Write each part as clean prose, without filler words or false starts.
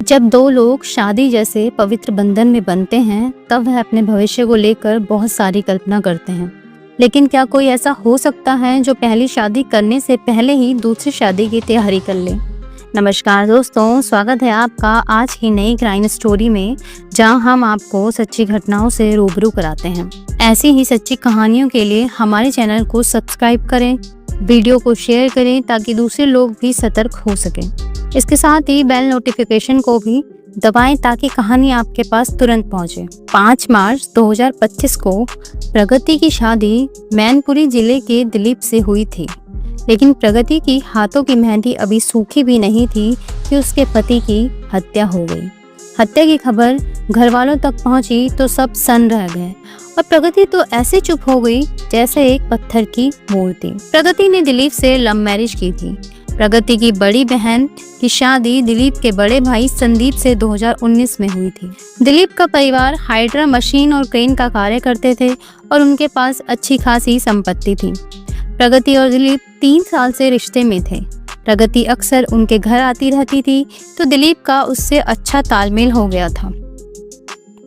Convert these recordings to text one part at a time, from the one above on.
जब दो लोग शादी जैसे पवित्र बंधन में बनते हैं तब वह अपने भविष्य को लेकर बहुत सारी कल्पना करते हैं। लेकिन क्या कोई ऐसा हो सकता है जो पहली शादी करने से पहले ही दूसरी शादी की तैयारी कर ले? नमस्कार दोस्तों, स्वागत है आपका आज की नई क्राइम स्टोरी में, जहां हम आपको सच्ची घटनाओं से रूबरू कराते हैं। ऐसी ही सच्ची कहानियों के लिए हमारे चैनल को सब्सक्राइब करें, वीडियो को शेयर करें ताकि दूसरे लोग भी सतर्क हो सकें। इसके साथ ही बेल नोटिफिकेशन को भी दबाएं ताकि कहानी आपके पास तुरंत पहुंचे। 5 मार्च 2025 को प्रगति की शादी मैनपुरी जिले के दिलीप से हुई थी। लेकिन प्रगति की हाथों की मेहंदी अभी सूखी भी नहीं थी कि उसके पति की हत्या हो गई। हत्या की खबर घर वालों तक पहुंची तो सब सन्न रह गए और प्रगति तो ऐसे चुप हो गई जैसे एक पत्थर की मूर्ति। प्रगति ने दिलीप से लव मैरिज की थी। प्रगति की बड़ी बहन की शादी दिलीप के बड़े भाई संदीप से 2019 में हुई थी। दिलीप का परिवार हाइड्रा मशीन और क्रेन का कार्य करते थे और उनके पास अच्छी खासी संपत्ति थी। प्रगति और दिलीप 3 साल से रिश्ते में थे। प्रगति अक्सर उनके घर आती रहती थी तो दिलीप का उससे अच्छा तालमेल हो गया था।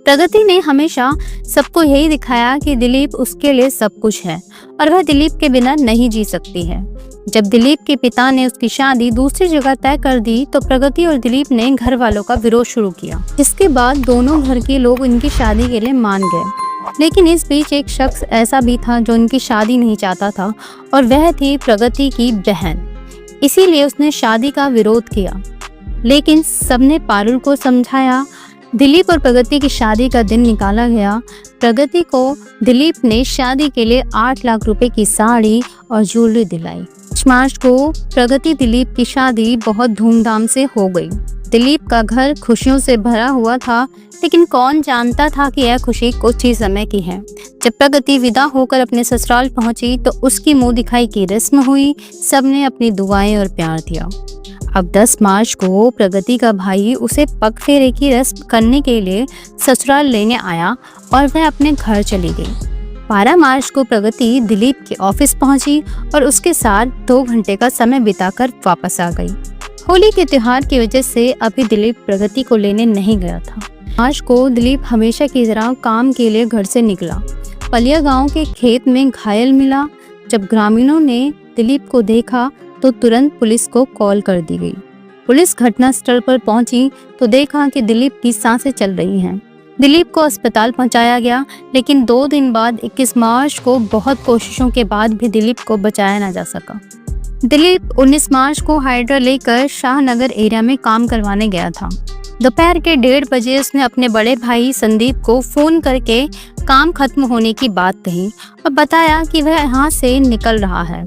प्रगति ने हमेशा सबको यही दिखाया कि दिलीप उसके लिए सब कुछ है और वह दिलीप के बिना नहीं जी सकती है। जब दिलीप के पिता ने उसकी शादी दूसरी जगह तय कर दी तो प्रगति और दिलीप ने घर वालों का विरोध शुरू किया, जिसके बाद दोनों घर के लोग उनकी शादी के लिए मान गए। लेकिन इस बीच एक शख्स ऐसा भी था जो उनकी शादी नहीं चाहता था और वह थी प्रगति की बहन। इसीलिए उसने शादी का विरोध किया। लेकिन सबने पारुल को समझाया। दिलीप और प्रगति की शादी का दिन निकाला गया। प्रगति को दिलीप ने शादी के लिए 8 लाख रुपए की साड़ी और ज्वेलरी दिलाई। 5 मार्च को प्रगति दिलीप की शादी बहुत धूमधाम से हो गई। दिलीप का घर खुशियों से भरा हुआ था, लेकिन कौन जानता था कि यह खुशी कुछ ही समय की है। जब प्रगति विदा होकर अपने ससुराल पहुंची तो उसकी मुंह दिखाई की रस्म हुई। सबने अपनी दुआएं और प्यार दिया। अब 10 मार्च को प्रगति का भाई उसे पग फेरे की रस्म करने के लिए ससुराल लेने आया और वह अपने घर चली गई। 12 मार्च को प्रगति दिलीप के ऑफिस पहुंची और उसके साथ 2 घंटे का समय बिताकर वापस आ गई। होली के त्योहार की वजह से अभी दिलीप प्रगति को लेने नहीं गया था। मार्च को दिलीप हमेशा की तरह काम के लिए घर से निकला। पलिया गांव के खेत में घायल मिला। जब ग्रामीणों ने दिलीप को देखा तो तुरंत पुलिस को कॉल कर दी गई। पुलिस घटनास्थल पर पहुंची तो देखा कि दिलीप की सांसें चल रही हैं। दिलीप को अस्पताल पहुंचाया गया, लेकिन 2 दिन बाद 21 मार्च को बहुत कोशिशों के बाद भी दिलीप को बचाया न जा सका। दिलीप 19 मार्च को हाइड्रा लेकर शाहनगर एरिया में काम करवाने गया था। दोपहर के 1:30 बजे उसने अपने बड़े भाई संदीप को फोन करके काम खत्म होने की बात कही और बताया कि वह यहाँ से निकल रहा है।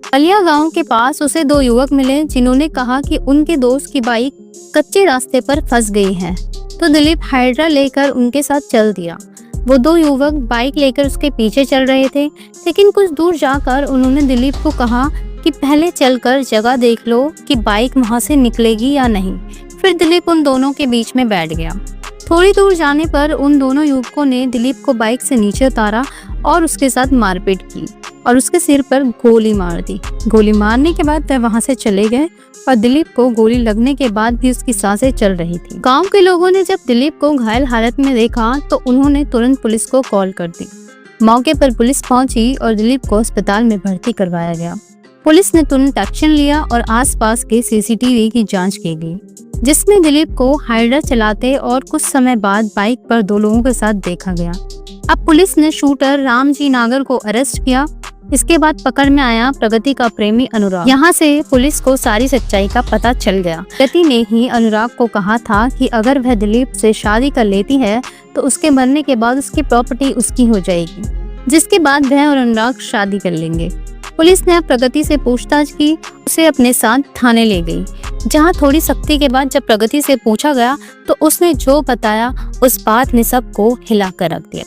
पलिया गांव के पास उसे 2 युवक मिले जिन्होंने कहा कि उनके दोस्त की बाइक कच्चे रास्ते पर फंस गई है, तो दिलीप हाइड्रा लेकर उनके साथ चल दिया। वो 2 युवक बाइक लेकर उसके पीछे चल रहे थे, लेकिन कुछ दूर जाकर उन्होंने दिलीप को कहा कि पहले चलकर जगह देख लो कि बाइक वहां से निकलेगी या नहीं। फिर दिलीप उन दोनों के बीच में बैठ गया। थोड़ी दूर जाने पर उन दोनों युवकों ने दिलीप को बाइक से नीचे उतारा और उसके साथ मारपीट की और उसके सिर पर गोली मार दी। गोली मारने के बाद वह वहां से चले गए और दिलीप को गोली लगने के बाद भी उसकी सांसें चल रही थी। गांव के लोगों ने जब दिलीप को घायल हालत में देखा तो उन्होंने तुरंत पुलिस को कॉल कर दी। मौके पर पुलिस पहुंची और दिलीप को अस्पताल में भर्ती करवाया गया। पुलिस ने तुरंत एक्शन लिया और आसपास के सीसीटीवी की जांच की गई, जिसमें दिलीप को हाइड्रा चलाते और कुछ समय बाद बाइक पर 2 लोगों के साथ देखा गया। अब पुलिस ने शूटर रामजी नागर को अरेस्ट किया। इसके बाद पकड़ में आया प्रगति का प्रेमी अनुराग। यहाँ से पुलिस को सारी सच्चाई का पता चल गया। प्रगति ने ही अनुराग को कहा था कि अगर वह दिलीप से शादी कर लेती है तो उसके मरने के बाद उसकी प्रॉपर्टी उसकी हो जाएगी, जिसके बाद वह और अनुराग शादी कर लेंगे। पुलिस ने प्रगति से पूछताछ की, उसे अपने साथ थाने ले गई, जहां थोड़ी सख्ती के बाद जब प्रगति से पूछा गया तो उसने जो बताया उस बात ने सबको हिला कर रख दिया।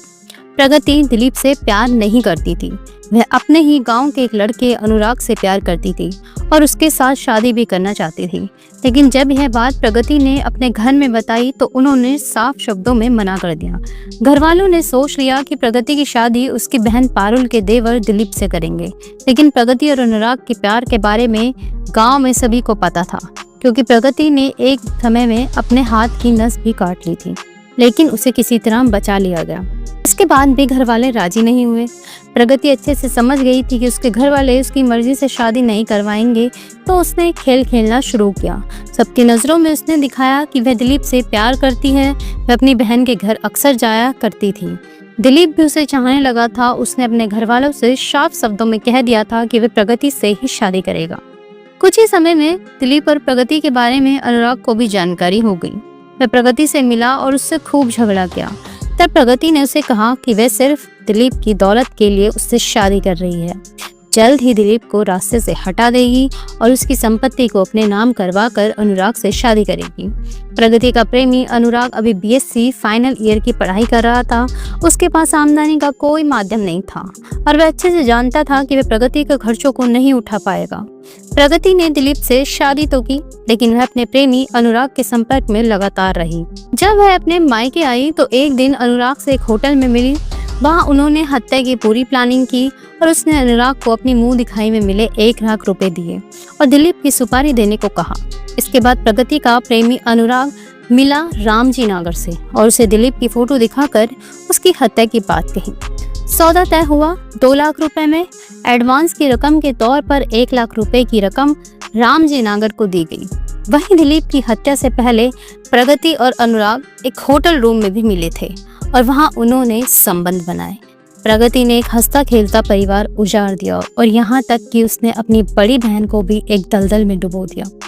प्रगति दिलीप से प्यार नहीं करती थी। वह अपने ही गांव के एक लड़के अनुराग से प्यार करती थी और उसके साथ शादी भी करना चाहती थी। लेकिन जब यह बात प्रगति ने अपने घर में बताई तो उन्होंने साफ शब्दों में मना कर दिया। घर वालों ने सोच लिया कि प्रगति की शादी उसकी बहन पारुल के देवर दिलीप से करेंगे। लेकिन प्रगति और अनुराग के प्यार के बारे में गांव में सभी को पता था, क्योंकि प्रगति ने एक समय में अपने हाथ की नस भी काट ली थी, लेकिन उसे किसी तरह बचा लिया गया। इसके बाद भी घर वाले राजी नहीं हुए। प्रगति अच्छे से समझ गई थी कि उसके घर वाले उसकी मर्जी से शादी नहीं करवाएंगे, तो उसने खेल खेलना शुरू किया। सबकी नज़रों में उसने दिखाया कि वह दिलीप से प्यार करती है। वह अपनी बहन के घर अक्सर जाया करती थी। दिलीप भी उसे चाहने लगा था। उसने अपने घर वालों से साफ शब्दों में कह दिया था कि वह प्रगति से ही शादी करेगा। कुछ ही समय में दिलीप और प्रगति के बारे में अनुराग को भी जानकारी हो गई। वह प्रगति से मिला और उससे खूब झगड़ा किया। तब प्रगति ने उसे कहा कि वह सिर्फ दिलीप की दौलत के लिए उससे शादी कर रही है। जल्द ही दिलीप को रास्ते से हटा देगी और उसकी संपत्ति को अपने नाम करवाकर अनुराग से शादी करेगी। प्रगति का प्रेमी अनुराग अभी बीएससी फाइनल ईयर की पढ़ाई कर रहा था। उसके पास आमदनी का कोई माध्यम नहीं था और वह अच्छे से जानता था कि वह प्रगति के खर्चों को नहीं उठा पाएगा। प्रगति ने दिलीप से शादी तो की, लेकिन वह अपने प्रेमी अनुराग के संपर्क में लगातार रही। जब वह अपने मायके आई तो एक दिन अनुराग से एक होटल में मिली। वहाँ उन्होंने हत्या की पूरी प्लानिंग की और उसने अनुराग को अपनी मुंह दिखाई में मिले 1 लाख रुपए दिए और दिलीप की सुपारी देने को कहा। इसके बाद प्रगति का प्रेमी अनुराग मिला रामजी नागर से और उसे दिलीप की फोटो दिखाकर उसकी हत्या की बात कही। सौदा तय हुआ 2 लाख रुपए में। एडवांस की रकम के तौर पर 1 लाख रुपए की रकम रामजी नागर को दी गई। वहीं दिलीप की हत्या से पहले प्रगति और अनुराग एक होटल रूम में भी मिले थे और वहां उन्होंने संबंध बनाए। प्रगति ने एक हंसता खेलता परिवार उजाड़ दिया और यहाँ तक कि उसने अपनी बड़ी बहन को भी एक दलदल में डुबो दिया।